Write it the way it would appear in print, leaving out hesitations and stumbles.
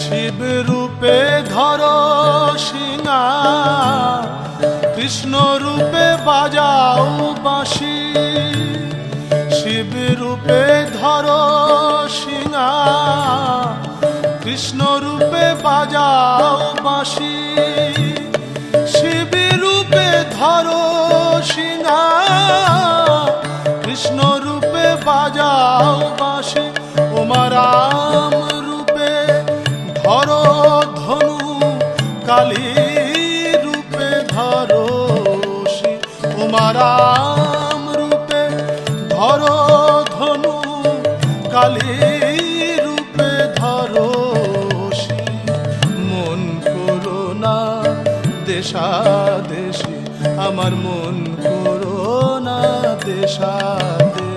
শিব রূপে ধরো সিঙা, কৃষ্ণ রূপে বাজাও বাঁশি। শিব রূপে ধরো সিঙা, কৃষ্ণ রূপে বাজাও বাঁশি। শিব রূপে ধরো সিঙা, কৃষ্ণ রূপে বাজাও বাঁশি। ওমা রাম রূপে ধরো ধনু, কালী রূপে ধরো শি। ওমা রাম রূপে ধরো ধনু, কালী রূপে ধরো শি। মন করো না দেশাদেশি, আমার মন করো না দেশাদেশি।